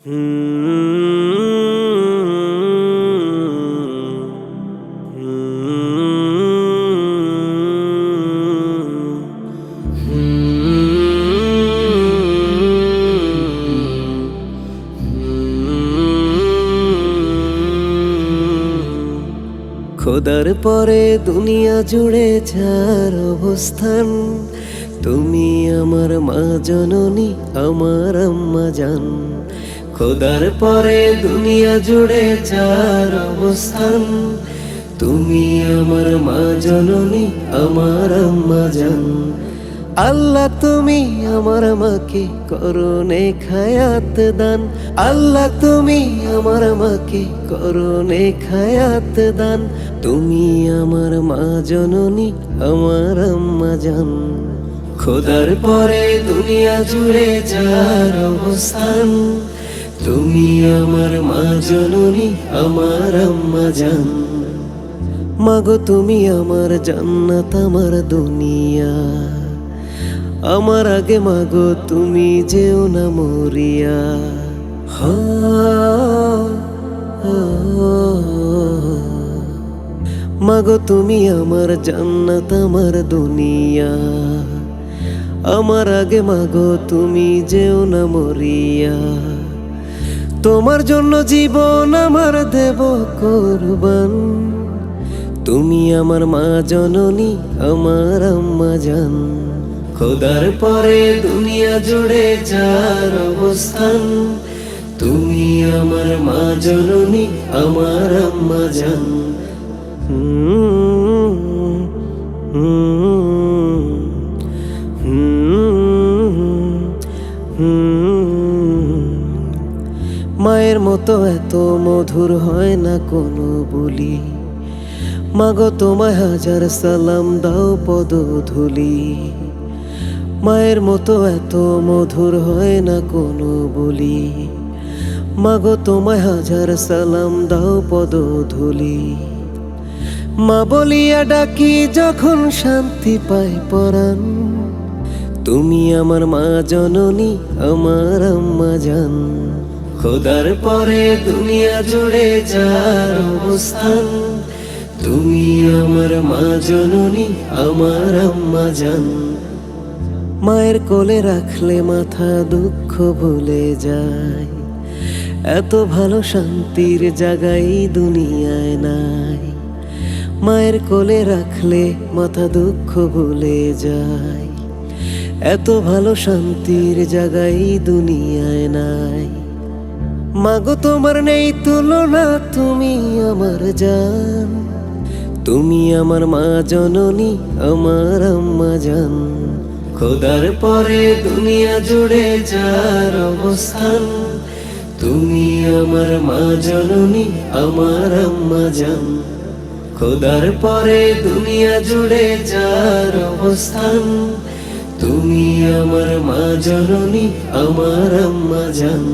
খোদার পরে দুনিয়া জুড়ে যার অবস্থান, তুমি আমার মা জননী, আমার আম্মা জান। খোদার পরে দুনিয়া জুড়ে যার অবস্থান, তুমি আমার মা জননী, আমার আম্মা জান। আল্লাহ তুমি আমার মাকে করো নেক হায়াত দান, আল্লাহ তুমি আমার মাকে করো নেক হায়াত দান। তুমি আমার মা জননী, আমার আম্মা জান। খোদার পরে দুনিয়া জুড়ে যার অবস্থান, তুমি আমার মা জননী, আমার আম্মা জান। মাগো তুমি আমার জান্নাত, আমার দুনিয়া, আমার আগে মাগো তুমি যেও না মরিয়া। মাগো তুমি আমার জান্নাত, আমার দুনিয়া, আমার আগে মাগো তুমি যেও না মরিয়া। তোমার জন্য জীবন আমার দেব কুরবান, তুমি আমার মা জননী, আমার আম্মা জান। খোদার পরে দুনিয়া জুড়ে যার অবস্থান, তুমি আমার মা জননী, আমার আম্মা জান। মায়ের মতো এত মধুর হয় না কোনো বলি, মাগো তোমায় হাজার সালাম দাও পদধূলি। মায়ের মতো এত মধুর হয় না কোনো বলি, মাগো তোমায় হাজার সালাম দাও পদধূলি। মা বলিয়া ডাকি যখন শান্তি পায় পরাণ, তুমি আমার মা জননী, আমার আম্মা জান। খোদার পরে দুনিয়া জুড়ে যার অবস্থান, তুমি আমার মা জননী, আমার আম্মা জান। মায়ের কোলে রাখলে মাথা দুঃখ ভুলে যায়, এত ভালো শান্তির জায়গায় দুনিয়ায় নাই। মায়ের কোলে রাখলে মাথা দুঃখ ভুলে যায়, এত ভালো শান্তির জায়গায় দুনিয়ায় নাই। মাগো তোমার নেই তুলনা, তুমি আমার জান, তুমি আমার মা জননী, আমার আম্মা জান। খোদার পরে দুনিয়া জুড়ে যার অবস্থান, তুমি আমার মা জননী, আমার আম্মা জান। খোদার পরে দুনিয়া জুড়ে যার অবস্থান, তুমি আমার মা জননী, আমার আম্মা জান।